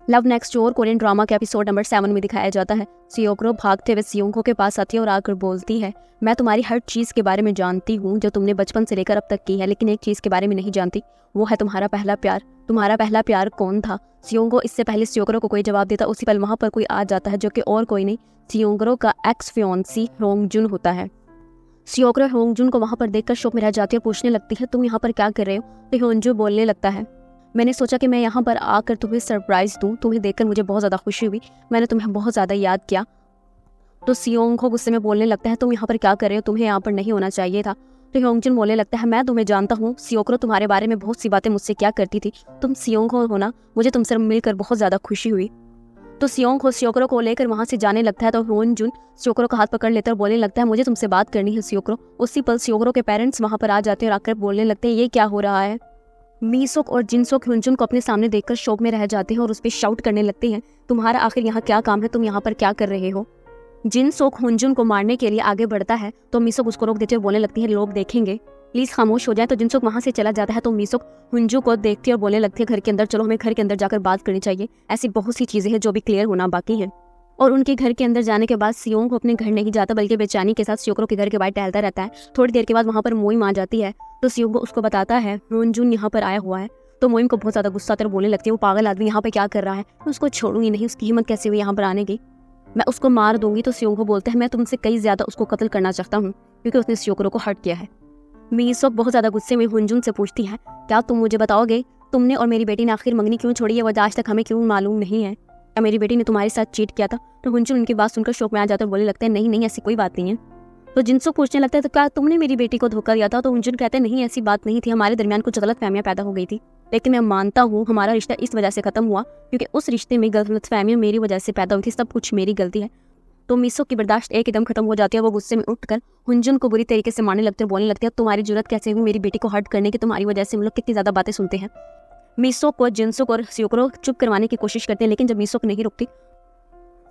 Love next door Korean drama के episode number 7 में दिखाया जाता है। सियोक्रो भागते हुए सियोंगहो के पास आती है और आकर बोलती है, मैं तुम्हारी हर चीज़ के बारे में जानती हूँ जो तुमने बचपन से लेकर अब तक की है, लेकिन एक चीज़ के बारे में नहीं जानती, वो है तुम्हारा पहला प्यार। तुम्हारा पहला प्यार कौन था? सियोंगहो इससे पहले सियोक्रो को कोई जवाब देता उसी पल वहाँ पर कोई आ जाता है जो कि और कोई नहीं, सियोंगहो का एक्स फियोंसी होंगजुन होता है। सियोक्रो होंगजुन को वहाँ पर देखकर शॉक में रह जाती है, पूछने लगती है, तुम यहाँ पर क्या कर रहे हो? तो होंजू बोलने लगता है, मैंने सोचा कि मैं यहाँ पर आकर तुम्हें सरप्राइज़ दूँ। तुम्हें देखकर मुझे बहुत ज़्यादा खुशी हुई, मैंने तुम्हें बहुत ज़्यादा याद किया। तो सियोंगहो गुस्से में बोलने लगता है, तुम यहाँ पर क्या कर रहे हो? तुम्हें यहाँ पर नहीं होना चाहिए था। तो होंगजुन बोलने लगता है, मैं तुम्हें जानता हूँ, सियोक्रो तुम्हारे बारे में बहुत सी बातें मुझसे क्या करती थी। तुम सियोंगहो हो ना, मुझे तुमसे मिलकर बहुत ज़्यादा खुशी हुई। तो सियोंगहो सियोक्रो को लेकर वहाँ से जाने लगता है। तो होंजुन सियोक्रो का हाथ पकड़ लेता है और बोलने लगता है, मुझे तुमसे बात करनी है सियोक्रो। उसी पल सियोक्रो के पेरेंट्स वहाँ पर आ जाते हैं और आकर बोलने लगते हैं, ये क्या हो रहा है? मीसोक और जिनसोक होंजुन को अपने सामने देखकर शॉक में रह जाते हैं और उस पर शाउट करने लगते हैं, तुम्हारा आखिर यहाँ क्या काम है? तुम यहाँ पर क्या कर रहे हो? जिनसोक होंजुन को मारने के लिए आगे बढ़ता है तो मीसोक उसको रोक देते हुए बोलने लगती है, लोग देखेंगे, प्लीज खामोश हो जाए। तो जिनसोक वहाँ से चला जाता है तो मीसोक हुंजू को देखती है और बोलने लगती है, घर के अंदर चलो, हमें घर के अंदर जाकर बात करनी चाहिए। ऐसी बहुत सी चीजें हैं जो भी क्लियर होना बाकी है। और उनके घर के अंदर जाने के बाद सियोंग अपने घर नहीं जाता बल्कि बेचैनी के साथ सियोक्रो के घर के बाहर टहलता रहता है। थोड़ी देर के बाद वहाँ पर मोइम आ जाती है तो सियोंग उसको बताता है होंजुन यहाँ पर आया हुआ है। तो मोइम को बहुत ज़्यादा गुस्सा आता है, बोलने लगती है, वो पागल आदमी यहाँ पे क्या कर रहा है? मैं उसको छोड़ूंगी नहीं, उसकी हिम्मत कैसे हुई यहाँ पर आने की? मैं उसको मार दूंगी। तो सियोंग बोलता है, मैं तुमसे कई ज़्यादा उसको कत्ल करना चाहता हूँ क्योंकि उसने सियोक्रो को हर्ट किया है। मीसोक बहुत ज़्यादा गुस्से में हुंजुन से पूछती है, क्या तुम मुझे बताओगे तुमने और मेरी बेटी ने आखिर मंगनी क्यों छोड़ी है? वजह आज तक हमें क्यों मालूम नहीं है? क्या मेरी बेटी ने तुम्हारे साथ चीट किया था? तो हुंजुन उनकी बात सुनकर शौक में आ जाता है, बोलने लगता है, नहीं नहीं, ऐसी कोई बात नहीं है। तो जिनसोक पूछने लगता है, तो क्या तुमने मेरी बेटी को धोखा दिया था? तो हुंजुन कहते हैं, नहीं ऐसी बात नहीं थी, हमारे दरमियान कुछ गलतफहमियां पैदा हो गई थी, लेकिन मैं मानता हूँ हमारा रिश्ता इस वजह से खत्म हुआ क्योंकि उस रिश्ते में गलतफहमियां मेरी वजह से पैदा हुई थी, सब कुछ मेरी गलती है। तो मीसोक की बर्दाश्त एकदम खत्म हो जाती है। वो गुस्से में उठकर हुंजुन को बुरी तरीके से मारने लगते हैं, बोलने लगते हैं, तुम्हारी जरूरत कैसे हुई मेरी बेटी को हर्ट करने की? तुम्हारी वजह से हम लोग कितनी ज़्यादा बातें सुनते हैं। मीसोक को जिनसोक और सियोक्रो चुप करवाने की कोशिश करते हैं, लेकिन जब मीसोक नहीं रुकती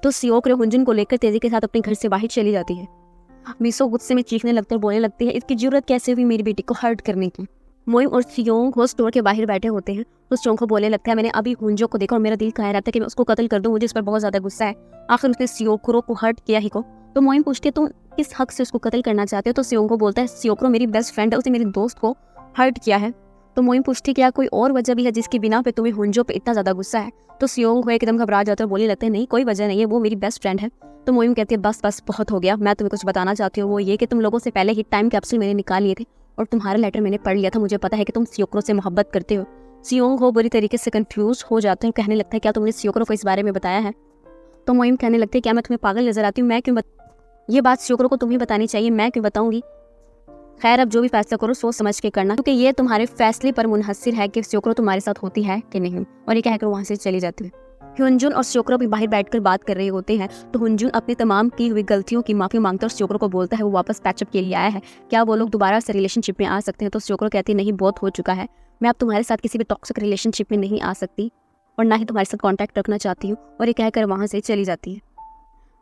तो सियोक्रो हुंजुन को लेकर तेजी के साथ अपने घर से बाहर चली जाती है। मीसोक गुस्से में चीखने लगते हैं, बोलने लगती है, इसकी जरूरत कैसे हुई मेरी बेटी को हर्ट करने की? मोइम और सियोंगहो स्टोर के बाहर बैठे होते हैं। तो सियोंगहो बोलने लगता है, मैंने अभी हुंजो को देखा और मेरा दिल कह रहता है कि मैं उसको कत्ल कर दूं, मुझे इस पर बहुत ज्यादा गुस्सा है, आखिर उसने सियोक्रो को हर्ट किया ही को। तो मोइम पूछती है, तुम किस हक से उसको कत्ल करना चाहते हो? तो सियोंगहो बोलता है, सियोक्रो मेरी बेस्ट फ्रेंड है, उसने मेरे दोस्त को हर्ट किया है। तो मोइम पूछती है, क्या कोई और वजह भी है जिसकी बिना पे तुम्हें हुंजो पे इतना ज्यादा गुस्सा है? तो सियोंगहो एकदम घबरा जाता है, बोलने लगता है, नहीं कोई वजह नहीं है, वो मेरी बेस्ट फ्रेंड है। तो मोइम कहती है, बस बस बहुत हो गया, मैं तुम्हें कुछ बताना चाहती हूँ, वो ये कि तुम लोगों से पहले ही टाइम कैप्सूल मैंने निकाल लिए थे और तुम्हारा लेटर मैंने पढ़ लिया था, मुझे पता है कि तुम सियोक्रो से मोहब्बत करते हो। सियोंगहो बुरी तरीके से कंफ्यूज हो जाते हैं, कहने लगता है, क्या तुमने सियोक्रो को इस बारे में बताया है? तो मोइम कहने लगते हैं, क्या मैं तुम्हें पागल नजर आती हूँ? मैं क्यों ये बात सियोक्रो को तुम्हें बतानी चाहिए, मैं क्यों बताऊंगी? खैर, अब जो भी फैसला करो सोच समझ के करना, क्योंकि ये तुम्हारे फैसले पर मुनहसिर है कि सियोक्रो तुम्हारे साथ होती है कि नहीं। और ये कहकर वहाँ से चली जाती है। हुंजुन और सियोक्रो भी बाहर बैठकर बात कर रहे होते हैं। तो हुंजुन अपनी तमाम की हुई गलतियों की माफी मांगता है और सियोक्रो को बोलता है वो वापस पैचअप के लिए आया है, क्या वो लोग दोबारा से रिलेशनशिप में आ सकते हैं? तो सियोक्रो कहती है, नहीं, बहुत हो चुका है, मैं अब तुम्हारे साथ किसी भी टॉक्सिक रिलेशनशिप में नहीं आ सकती और ना ही तुम्हारे साथ कॉन्टैक्ट रखना चाहती हूँ। और ये कहकर वहाँ से चली जाती है।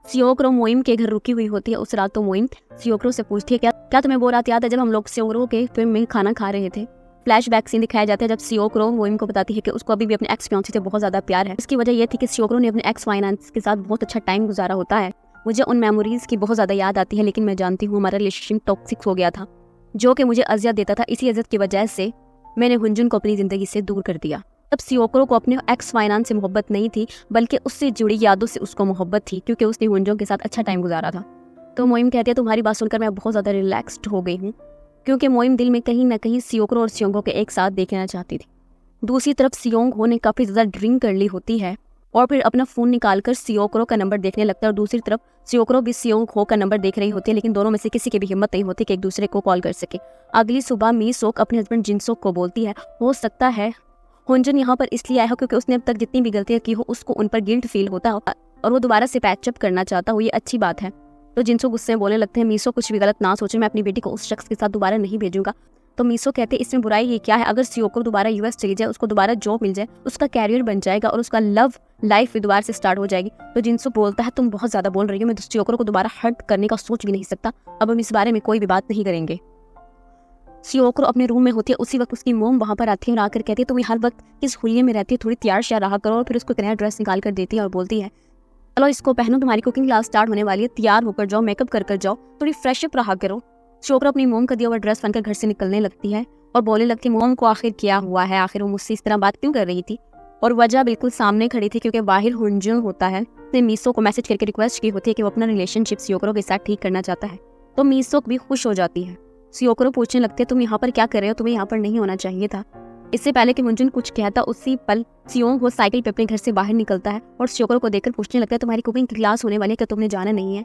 सियोक्रो मोइम के घर रुकी हुई होती है उस रात। तो मोइम सियोक्रो से पूछती है, क्या तुम्हें वो रात याद है जब हम लोग सियोक्रो के फिल्म में खाना खा रहे थे? फ्लैशबैक सीन दिखाया जाता है जब सियोक्रो मोइम को बताती है कि उसको अभी भी अपने एक्स फियांसे से बहुत ज्यादा प्यार है। इसकी वजह यह थी कि सियोक्रो ने अपने एक्स फाइनेंस के साथ बहुत अच्छा टाइम गुजारा होता है। मुझे उन मेमोरीज की बहुत ज्यादा याद आती है, लेकिन मैं जानती हूँ हमारा रिलेशनशिप टॉक्सिक हो गया था जो कि मुझे अजियत देता था। इसी अजियत की वजह से मैंने हुंजुन को अपनी जिंदगी से दूर कर दिया। तब सियोक्रो को अपने एक्स फाइनेंस से मोहब्बत नहीं थी बल्कि उससे जुड़ी यादों से उसको मोहब्बत थी क्योंकि उसने हुंजुन के साथ अच्छा टाइम गुजारा था। तो मोइम कहती है, तुम्हारी बात सुनकर मैं बहुत ज्यादा रिलैक्स्ड हो गई हूँ, क्योंकि मोइम दिल में कहीं ना कहीं सियोक्रो और सियोंगहो के एक साथ देखना चाहती थी। दूसरी तरफ सियोंगहो ने काफी ज्यादा ड्रिंक कर ली होती है और फिर अपना फोन निकालकर सियोक्रो का नंबर देखने लगता है। और दूसरी तरफ सियोक्रो भी सियोंगहो का नंबर देख रही होती है, लेकिन दोनों में से किसी की भी हिम्मत नहीं होती कि एक दूसरे को कॉल कर सके। अगली सुबह मीसोक अपने हस्बैंड जिनसोक को बोलती है, हो सकता है हुंजुन यहाँ पर इसलिए आया हो क्योंकि उसने अब तक जितनी भी गलतियां की हो उसको उन पर गिल्ट फील होता हो और वो दोबारा से पैचअप करना चाहता हो, ये अच्छी बात है। तो जिनसोक गुस्से में बोलने लगते हैं, मीसो कुछ भी गलत ना सोचे, मैं अपनी बेटी को उस शख्स के साथ दोबारा नहीं भेजूंगा। तो मीसो कहते हैं, इसमें बुराई ये क्या है? अगर सियोक्रो दोबारा यूएस चली जाए, उसको दोबारा जॉब मिल जाए, उसका कैरियर बन जाएगा और उसका लव लाइफ भी दोबारा से स्टार्ट हो जाएगी। तो जिनसो बोलता है, तुम बहुत ज्यादा बोल रही हो, मैं सियोक्रो को दोबारा हर्ट करने का सोच भी नहीं सकता, अब हम इस बारे में कोई भी बात नहीं करेंगे। सियोक्रो अपने रूम में होती है, उसी वक्त उसकी मोम वहाँ पर आती है और आकर कहती है तुम हर वक्त किस हुलिये में रहती है, थोड़ी तैयार श्यार रहा करो। और फिर उसको एक नया ड्रेस निकाल कर देती है और बोलती है चलो इसको पहनो, तुम्हारी कुकिंग क्लास स्टार्ट होने वाली है, तैयार होकर जाओ, मेकअप कर जाओ, थोड़ी फ्रेशअप रहा करो। सियोक्रो अपनी मोम का दिया हुआ ड्रेस पहनकर घर से निकलने लगती है और बोलने लगती है मोम को आखिर क्या हुआ है, आखिर वो मुझसे इस तरह बात क्यों कर रही थी। और वजह बिल्कुल सामने खड़ी थी, क्योंकि बाहिर हुंजुन होता है, उसने मीसो को मैसेज करके रिक्वेस्ट की होती है कि वो अपना रिलेशनशिप सियोक्रो के साथ ठीक करना चाहता है। तो मीसो भी खुश हो जाती है। सियोक्रो पूछने लगती है तुम यहाँ पर क्या कर रहे हो, तुम्हें यहाँ पर नहीं होना चाहिए था। इससे पहले कि हुंजुन कुछ कहता उसी पल सियोंग वो साइकिल पे अपने घर से बाहर निकलता है और सियोक्रो को देखकर पूछने लगता है तुम्हारी कुकिंग की क्लास होने वाली है, क्या तुमने जाना नहीं है।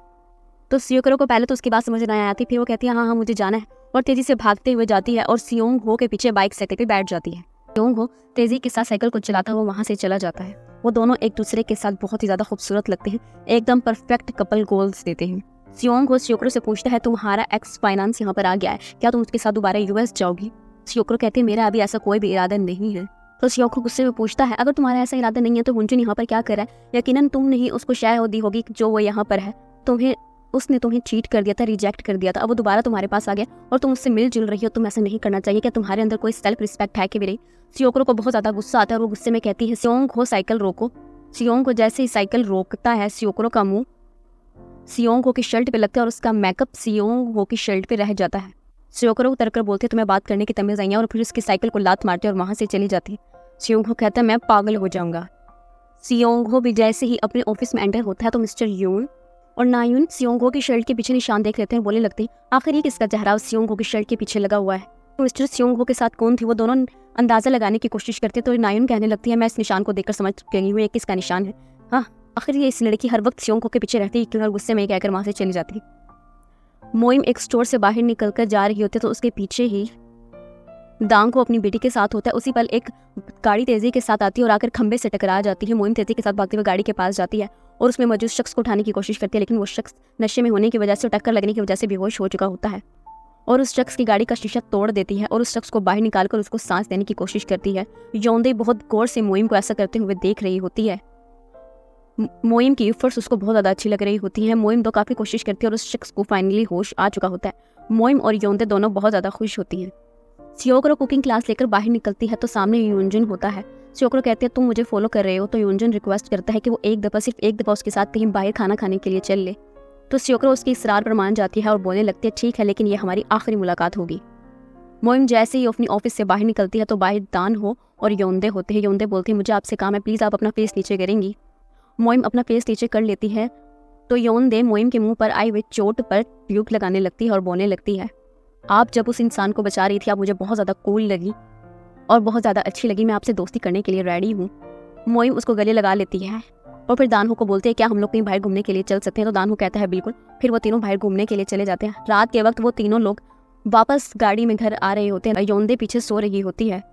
तो सियोक्रो को पहले तो उसकी बात समझ नहीं आती, फिर वो कहती है हाँ मुझे जाना है, और तेजी से भागते हुए जाती है और सियोंग हो के पीछे बाइक साइकिल पे बैठ जाती है। सियोंग हो तेजी के साथ साइकिल को चलाता हुआ वहां से चला जाता है। वो दोनों एक दूसरे के साथ बहुत ही ज्यादा खूबसूरत लगते हैं, एकदम परफेक्ट कपल गोल्स देते हैं। सियोंग हो सियोक्रो से पूछता है तुम्हारा एक्स फाइनेंस यहाँ पर आ गया है, क्या तुम उसके साथ दोबारा यूएस जाओगी। सियोक्रो कहते हैं मेरा अभी ऐसा कोई भी इरादा नहीं है। तो सियोक्रो गुस्से में पूछता है अगर तुम्हारा ऐसा इरादा नहीं है तो हुंजुन यहाँ पर क्या कर रहा है, यकीनन तुमने ही उसको शायद दी होगी जो वो यहाँ पर है, उसने तुम्हें चीट कर दिया था, रिजेक्ट कर दिया था, अब वो दोबारा तुम्हारे पास आ गया और तुम उससे मिलजुल रही हो, तुम ऐसा नहीं करना चाहिए, क्या तुम्हारे अंदर कोई सेल्फ रिस्पेक्ट है कि मेरे। सियोक्रो को बहुत ज्यादा गुस्सा आता है और वो गुस्से में कहती है सियोंग हो साइकिल रोको। सियोंग को जैसे ही साइकिल रोकता है सियोक्रो का मुंह सियोंग हो की शर्ट पे लगता है और उसका मेकअप सियोंग हो की शर्ट पे रह जाता है। सियोक्रो उतर कर बोलते तुम्हें बात करने की तमीज़ आई है, और फिर उसकी साइकिल को लात मारते और वहां से चली जाती है। सियोंग हो कहता है मैं पागल हो जाऊंगा। सियोंग हो भी जैसे ही अपने ऑफिस में एंटर होता है तो मिस्टर यून और नायुन सियोंग हो की शर्ट के पीछे निशान देख लेते हैं, बोलने लगते हैं आखिर ये किसका चेहरा सियोंग हो की शर्ट के पीछे लगा हुआ है। तो मिस्टर सियोंग हो के साथ कौन थी, वो दोनों अंदाजा लगाने की कोशिश करते हैं। तो नायुन कहने लगती है मैं इस निशान को देखकर समझ गई हूँ ये किसका निशान है। हाँ आखिर ये इस लड़की हर वक्त सियोंग हो के पीछे रहती है क्यों, और गुस्से में कहकर वहां से चली जाती है। मोइम एक स्टोर से बाहर निकल कर जा रही होती है तो उसके पीछे ही दांग को अपनी बेटी के साथ होता है। उसी पल एक गाड़ी तेजी के साथ आती है और आकर खंबे से टकरा जाती है। मोइम तेजी के साथ भागते हुए गाड़ी के पास जाती है और उसमें मौजूद शख्स को उठाने की कोशिश करती है, लेकिन वो शख्स नशे में होने की वजह से, टक्कर लगने की वजह से बेहोश हो चुका होता है और उस शख्स की गाड़ी का शीशा तोड़ देती है और उस शख्स को बाहर निकालकर उसको सांस देने की कोशिश करती है। योंदे बहुत गौर से मोइम को ऐसा करते हुए देख रही होती है। मोइम की एफर्ट्स उसको बहुत ज़्यादा अच्छी लग रही होती है। मोइम तो काफ़ी कोशिश करती है और उस शख्स को फाइनली होश आ चुका होता है। मोइम और योंदे दोनों बहुत ज़्यादा खुश होती हैं। सियोक्रो कुकिंग क्लास लेकर बाहर निकलती है तो सामने यूनजुन होता है। सियोक्रो कहती है तुम मुझे फॉलो कर रहे हो, तो यूनजुन रिक्वेस्ट करता है कि वो सिर्फ एक दफ़ा उसके साथ कहीं बाहर खाना खाने के लिए चल ले। तो सियोक्रो उसकी इसरार पर मान जाती है और बोलने लगती है ठीक है, लेकिन ये हमारी आखिरी मुलाकात होगी। मोइम जैसे ही अपनी ऑफिस से बाहर निकलती है तो बाहर दान हो और योंदे होते हैं। योंदे बोलती है मुझे आपसे काम है, प्लीज़ आप अपना फेस नीचे करेंगी। मोइम अपना फेस नीचे कर लेती है तो योंदे मोइम के मुंह पर आई हुई चोट पर ट्यूब लगाने लगती है और बोलने लगती है आप जब उस इंसान को बचा रही थी आप मुझे बहुत ज़्यादा कूल लगी और बहुत ज़्यादा अच्छी लगी, मैं आपसे दोस्ती करने के लिए रेडी हूँ। मोइम उसको गले लगा लेती है और फिर दानहो को बोलते हैं क्या हम लोग कहीं बाहर घूमने के लिए चल सकते हैं। तो दानहो कहता है बिल्कुल। फिर वो तीनों बाहर घूमने के लिए चले जाते हैं। रात के वक्त वो तीनों लोग वापस गाड़ी में घर आ रहे होते हैं। योंदे पीछे सो रही होती है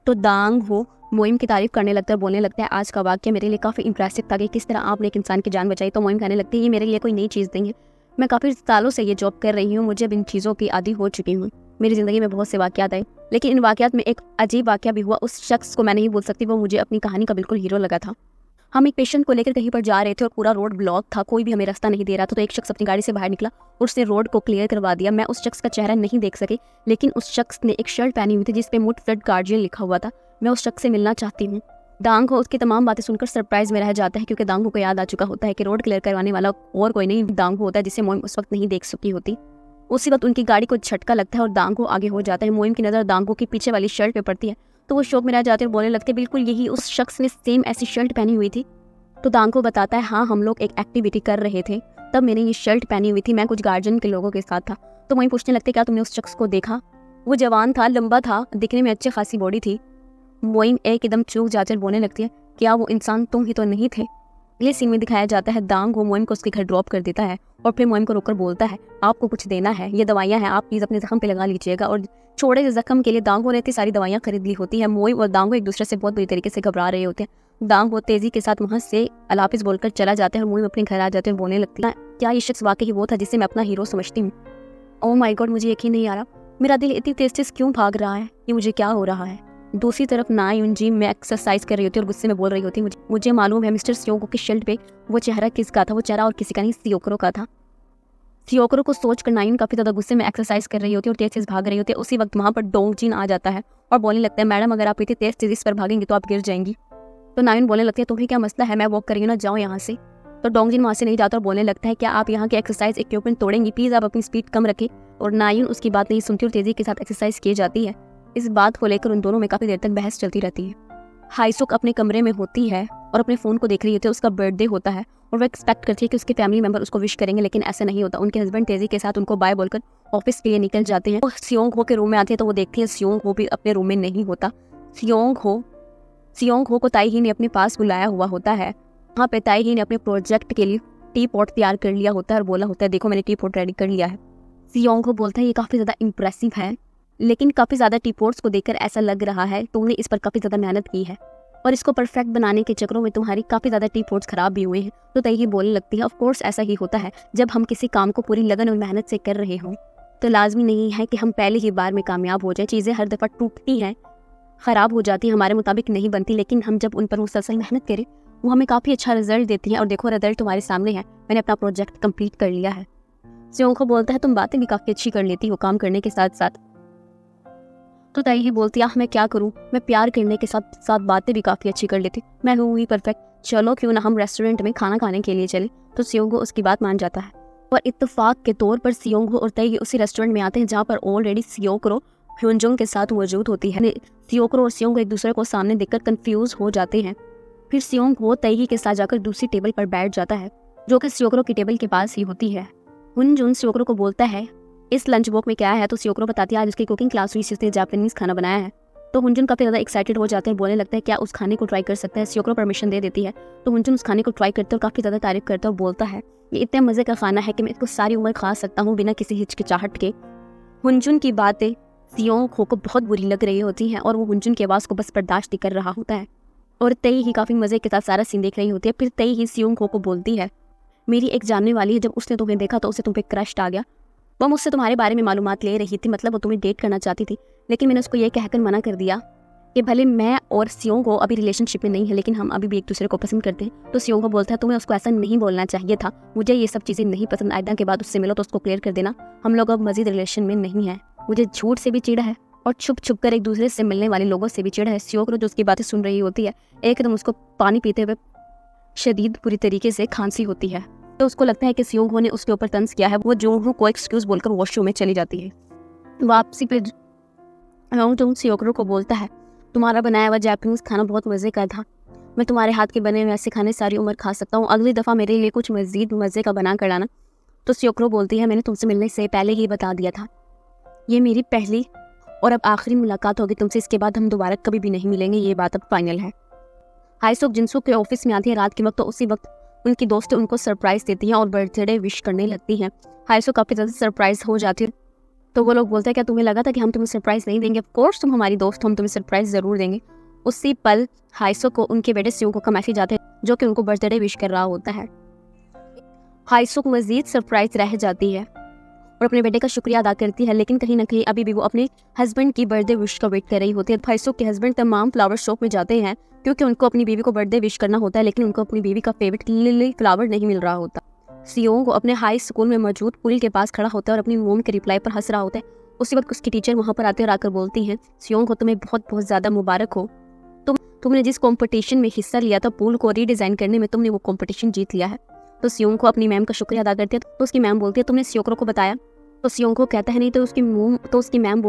तो दांगहो मोइम की तारीफ करने लगता है, बोलने लगता है आज का वाक्य मेरे लिए काफ़ी इंप्रेसिव था कि किस तरह आपने एक इंसान की जान बचाई। तो मोइम कहने लगती है ये मेरे लिए कोई नई चीज़ नहीं है, मैं काफ़ी सालों से ये जॉब कर रही हूँ, मुझे अब इन चीज़ों की आदी हो चुकी हूँ। मेरी ज़िंदगी में बहुत से वाक़यात आए, लेकिन इन वाक़यात में एक अजीब वाक़या भी हुआ। उस शख्स को मैं नहीं बोल सकती, वो मुझे अपनी कहानी का बिल्कुल हीरो लगा था। हम एक पेशेंट को लेकर कहीं पर जा रहे थे और पूरा रोड ब्लॉक था, कोई भी हमें रास्ता नहीं दे रहा था। तो एक शख्स अपनी गाड़ी से बाहर निकला और उसने रोड को क्लियर करवा दिया। मैं उस शख्स का चेहरा नहीं देख सकी, लेकिन उस शख्स ने एक शर्ट पहनी हुई थी जिस पे मुट फ्लड गार्जियन लिखा हुआ था। मैं उस शख्स से मिलना चाहती हूँ। दांगहो उसकी तमाम बातें सुनकर सरप्राइज में रह जाता है, क्योंकि दांगहो को याद आ चुका होता है कि रोड क्लियर करवाने वाला और कोई नहीं दांगहो होता है, जिसे मोइम उस वक्त नहीं देख सकी होती। उसी वक्त उनकी गाड़ी को झटका लगता है और दांगहो आगे हो जाता है। मोइम की नज़र दांगहो की पीछे वाली शर्ट पे पड़ती है तो वो शौक में रह जाते हैं, बोलने लगते हैं बिल्कुल यही उस शख्स ने सेम ऐसी शर्ट पहनी हुई थी। तो दांगहो बताता है हाँ हम लोग एक एक्टिविटी कर रहे थे, तब मैंने ये शर्ट पहनी हुई थी, मैं कुछ गार्जियन के लोगों के साथ था। तो मोइम पूछने लगते क्या तुमने उस शख्स को देखा? वो जवान था, लंबा था, दिखने में अच्छी खासी बॉडी थी। मोइम एकदम चूक जाकर बोलने लगती है क्या वो इंसान तुम ही तो नहीं थे? अगले सीन में दिखाया जाता है दांगहो मोइम को उसके घर ड्रॉप कर देता है और फिर मोइम को रोककर बोलता है आपको कुछ देना है, ये दवाइयाँ हैं, आप प्लीज़ अपने जख्म पे लगा लीजिएगा। और छोटे से जख्म के लिए दांगहो ने इतनी सारी दवाइयाँ खरीद ली होती है। मोइम और दांगहो एक दूसरे से बहुत बुरी तरीके से घबरा रहे होते हैं। दांगहो तेजी के साथ वहाँ से अलाफिस बोलकर चला जाता है और मोइम अपने घर आ जाते हैं, बोलने लगती है क्या ये शख्स वाकई वो था जिसे मैं अपना हीरो समझती हूँ? ओह माय गॉड, मुझे यकीन नहीं आ रहा, मेरा दिल इतनी तेज तेज क्यों भाग रहा है, ये मुझे क्या हो रहा है? दूसरी तरफ नायुन जिम में एक्सरसाइज कर रही होती है और गुस्से में बोल रही होती है मुझे मालूम है मिस्टर सियोको की शर्ट पे वो चेहरा किसका था, वो चेहरा और किसी का नहीं सियोक्रो का था। सियोकरो को सोचकर नायुन काफी ज्यादा गुस्से में एक्सरसाइज कर रही होती है और तेज तेज भाग रही होती है। उसी वक्त वहां पर डोंगजिन आ जाता है और बोलने लगता है, मैडम अगर आप इतनी तेज तेजी पर भागेंगी तो आप गिर जाएंगी। तो नायुन बोलने लगती है, तुम्हें क्या मसला है, मैं वॉक करी ना, जाओ यहाँ से। तो डोंगजिन वहाँ से नहीं जाता और बोलने लगता है, क्या आप यहाँ के एक्सरसाइज इक्विपमेंट तोड़ेंगी, प्लीज आप अपनी स्पीड कम रखें। और नायुन उसकी बात नहीं सुनती और तेजी के साथ एक्सरसाइज की जाती है। इस बात को लेकर उन दोनों में काफी देर तक बहस चलती रहती है। हाईसुक अपने कमरे में होती है और अपने फोन को देख रही होती है। उसका बर्थडे होता है और वो एक्सपेक्ट करती है कि उसके फैमिली मेंबर उसको विश करेंगे, लेकिन ऐसा नहीं होता। उनके हस्बैंड तेजी के साथ उनको बाय बोलकर ऑफिस के लिए निकल जाते हैं। सियोंग हो के रूम में आती है तो वो देखती है सियोंग हो भी अपने रूम में नहीं होता। सियोंग हो को ताई ही ने अपने पास बुलाया हुआ होता है। वहाँ पे ताई ही ने अपने प्रोजेक्ट के लिए टी पॉट तैयार कर लिया होता है और बोला होता है, देखो मैंने टी पॉट रेडी कर लिया है। सियोंग हो बोलता है, ये काफी ज्यादा इंप्रेसिव है, लेकिन काफी ज्यादा टी पॉट्स को देखकर ऐसा लग रहा है तुमने इस पर काफी ज्यादा मेहनत की है और इसको परफेक्ट बनाने के चक्करों में तुम्हारी काफी ज्यादा टी पॉट्स खराब भी हुए हैं। तो ताई बोलने लगती है, ऑफ कोर्स ऐसा ही होता है, जब हम किसी काम को पूरी लगन और मेहनत से कर रहे हों तो लाजमी नहीं है कि हम पहले ही बार में कामयाब हो जाए। चीजें हर दफा टूटती हैं, खराब हो जाती हैं, हमारे मुताबिक नहीं बनती, लेकिन हम जब उन पर मुसलसल मेहनत करें वो हमें काफी अच्छा रिजल्ट देती है। और देखो रिजल्ट तुम्हारे सामने है, मैंने अपना प्रोजेक्ट कंप्लीट कर लिया है। सियोंग हो बोलता है, तुम बातें भी काफी अच्छी कर लेती हो काम करने के साथ साथ। तो ताई ही बोलती है, मैं क्या करूं, मैं प्यार करने के साथ साथ बातें भी काफी अच्छी कर लेती, मैं हूँ ही परफेक्ट, चलो क्यों ना हम रेस्टोरेंट में खाना खाने के लिए चले। तो सियोंग हो उसकी बात मान जाता है और इत्तेफाक के तौर पर सियोंग हो और ताई उसी रेस्टोरेंट में आते हैं जहाँ पर ऑलरेडी सियोकरो ह्योंजुंग के साथ मौजूद होती है। सियोकरो और सियोंग एक दूसरे को सामने देखकर कंफ्यूज हो जाते हैं। फिर सियोंग हो ताई के साथ जाकर दूसरी टेबल पर बैठ जाता है जो कि सियोकरो की टेबल के पास ही होती है। ह्योंजुंग सियोकरो को बोलता है, इस लंच बॉक्स में क्या है। तो सियोकरो बताती है, आज उसकी कुकिंग क्लास हुई, उसने जापानीज खाना बनाया है। तो हुंजुन काफी ज्यादा एक्साइटेड हो जाते हैं, बोलने लगता है, क्या उस खाने को ट्राई कर सकता है। सियोकरो परमिशन दे देती है तो हुंजुन उस खाने को ट्राई करता है और काफी ज्यादा तारीफ करता है और बोलता है, ये इतने मजे का खाना है कि मैं इसको सारी उम्र खा सकता हूँ बिना किसी हिचकिचाहट के। हुंजुन की बातें सियोंग हो को बहुत बुरी लग रही होती हैं और वो हुंजुन की आवाज को बस बर्दाश्त ही कर रहा होता है और तई ही काफी मजे के साथ सारा सीन देख रही होती है। फिर तई ही सियोंग हो को बोलती है, मेरी एक जानने वाली है, जब उसने तुम्हें देखा तो उसे तुम पे क्रश आ गया, वो मुझसे तुम्हारे बारे में मालूमात ले रही थी, मतलब वो तुम्हें डेट करना चाहती थी, लेकिन मैंने उसको ये कहकर मना कर दिया कि भले मैं और सियोंग हो अभी रिलेशनशिप में नहीं है लेकिन हम अभी भी एक दूसरे को पसंद करते हैं। तो सियोंग हो बोलता है, तुम्हें उसको ऐसा नहीं बोलना चाहिए था, मुझे ये सब चीजें नहीं पसंद, आइंदा के बाद उससे मिलो तो उसको क्लियर कर देना, हम लोग अब मजीद रिलेशन में नहीं है। मुझे झूठ से भी चिढ़ है और छुप छुप कर एक दूसरे से मिलने वाले लोगों से भी चिढ़ है। सियोकरो जो उसकी बातें सुन रही होती है, एकदम उसको पानी पीते हुए शदीद बुरी तरीके से खांसी होती है। तो उसको लगता है कि सियोंग हो ने उसके ऊपर तंज किया है। वो जोंग को एक्सक्यूज बोलकर वॉशरूम में चली जाती है। वापसी पे जोंग सियोकरो को बोलता है, तुम्हारा बनाया हुआ जापानीज खाना बहुत मजे का था, मैं तुम्हारे हाथ के बने हुए ऐसे खाने सारी उम्र खा सकता हूँ, अगली दफा मेरे लिए कुछ मजीद मजे का बना कर लाना। तो सियोकरो बोलती है, मैंने तुमसे मिलने से पहले ही बता दिया था, ये मेरी पहली और अब आखिरी मुलाकात होगी तुमसे, इसके बाद हम दोबारा कभी भी नहीं मिलेंगे, ये बात अब फाइनल है। हाईसुक जिनसुक के ऑफिस में आती है रात के वक्त, तो उसी वक्त उनकी दोस्त उनको सरप्राइज देती हैं और बर्थडे विश करने लगती हैं। हाईसुक काफी ज्यादा सरप्राइज हो जाती है तो वो लोग बोलते हैं, क्या तुम्हें लगा था कि हम तुम्हें सरप्राइज नहीं देंगे, ऑफ कोर्स तुम हमारी दोस्त हो, हम तुम्हें सरप्राइज जरूर देंगे। उसी पल हाईसुक को उनके बेटे सियोंग का मैसेज आता है जो कि उनको बर्थडे विश कर रहा होता है। हाईसुक मजीद सरप्राइज रह जाती है और अपने बेटे का शुक्रिया अदा करती है, लेकिन कहीं ना कहीं अभी भी वो अपने हस्बैंड की बर्थडे विश का वेट कर रही होती है। हाईसुक के हस्बैंड तमाम फ्लावर शॉप में जाते हैं क्योंकि उनको अपनी बीवी को बर्थडे विश करना होता है, लेकिन उनको अपनी बीवी का फेवरेट लिली फ्लावर नहीं मिल रहा होता। सियोंग अपने हाई स्कूल में मौजूद पुल के पास खड़ा होता है और अपनी मोम के रिप्लाई पर हंस रहा होता है। उसी वक्त उसकी टीचर वहां पर आते और आकर बोलती हैं, सियोंग तुम्हें बहुत बहुत ज्यादा मुबारक हो, तुमने जिस कंपटीशन में हिस्सा लिया था पुल को रीडिजाइन करने में, तुमने वो कंपटीशन जीत लिया है। तो सियोंग को अपनी मैम का शुक्रिया अदा करती है तो उसकी मैम बोलती है, तुमने सियोकरो को बताया। तो सियोंग को कहता है नहीं, तो उसकी मैम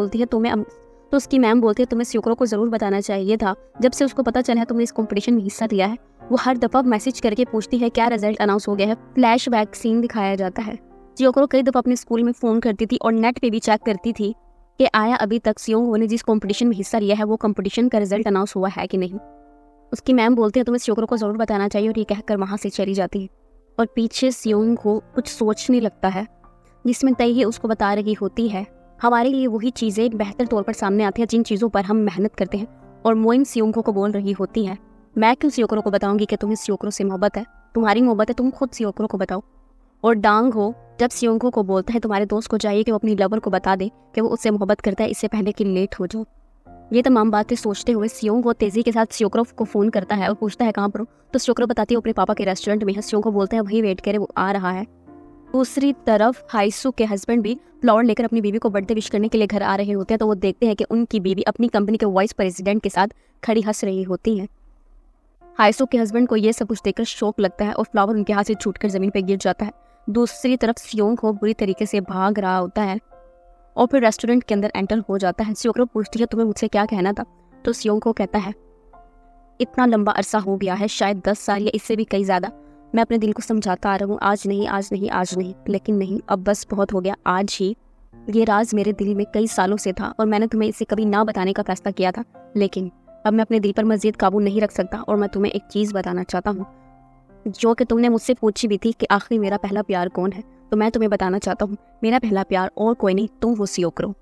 बोलती है तुम्हें सियोकरो को जरूर बताना चाहिए था, जब से उसको पता चला है तुमने इस कंपटीशन में हिस्सा लिया है वो हर दफा मैसेज करके पूछती है क्या रिजल्ट अनाउंस हो गया है। फ्लैशबैक सीन दिखाया जाता है। सियोकरो कई दफा अपने स्कूल में फोन करती थी और नेट पे भी चेक करती थी कि आया अभी तक सियोंग ने जिस कंपटीशन में हिस्सा लिया है वो कंपटीशन का रिजल्ट अनाउंस हुआ है कि नहीं। उसकी मैम बोलती है तुम्हें सियोकरो को जरूर बताना चाहिए और ये कहकर वहां से चली जाती है और पीछे सियोंग को कुछ सोचने लगता है जिसमें तय उसको बता रही होती है, हमारे लिए वही चीजें बेहतर तौर पर सामने आती हैं जिन चीजों पर हम मेहनत करते हैं। और मोइन सियोंग को बोल रही होती है, मैं क्यों सियोकरो को बताऊंगी कि तुम्हें सियोकरो से मोहब्बत है, तुम्हारी मोहब्बत है, तुम खुद सियोकरो को बताओ। और डांग हो जब सियोंग को बोलता है तुम्हारे दोस्त को चाहिए कि वो अपनी लवर को बता दे कि वो उससे मोहब्बत करता है इससे पहले कि लेट हो जाओ। ये तमाम बातें सोचते हुए सियोंग वो तेजी के साथ सियोकरो को फोन करता है और पूछता है कहाँ पर हो। तो सियोकरो बताती है अपने पापा के रेस्टोरेंट में है। सियोंग को बोलता है वही वेट करे, वो आ रहा है। दूसरी तरफ हाइसू के हस्बैंड भी फ्लावर लेकर अपनी बीवी को बर्थडे विश करने के लिए घर आ रहे होते हैं, तो वो देखते हैं कि उनकी बीवी अपनी कंपनी के वाइस प्रेसिडेंट के साथ खड़ी हंस रही होती है। हाइसू के हस्बैंड को ये सब कुछ देखकर शौक लगता है और फ्लावर उनके हाथ से छूटकर जमीन पर गिर जाता है। दूसरी तरफ सियोंग हो बुरी तरीके से भाग रहा होता है और फिर रेस्टोरेंट के अंदर एंटर हो जाता है। सियोक्रो पूछती है तुम्हें मुझसे क्या कहना था, तो सियोंग को कहता है इतना लंबा अरसा हो गया है, शायद 10 साल या इससे भी कई ज़्यादा। मैं अपने दिल को समझाता आ रहा हूँ, आज नहीं आज नहीं आज नहीं, लेकिन नहीं, अब बस बहुत हो गया, आज ही। ये राज मेरे दिल में कई सालों से था और मैंने तुम्हें इसे कभी ना बताने का फैसला किया था, लेकिन अब मैं अपने दिल पर मज़ीद काबू नहीं रख सकता और मैं तुम्हें एक चीज़ बताना चाहता हूँ जो कि तुमने मुझसे पूछी भी थी कि आखिर मेरा पहला प्यार कौन है। तो मैं तुम्हें बताना चाहता हूँ, मेरा पहला प्यार और कोई नहीं, तुम हो सियोक्रो।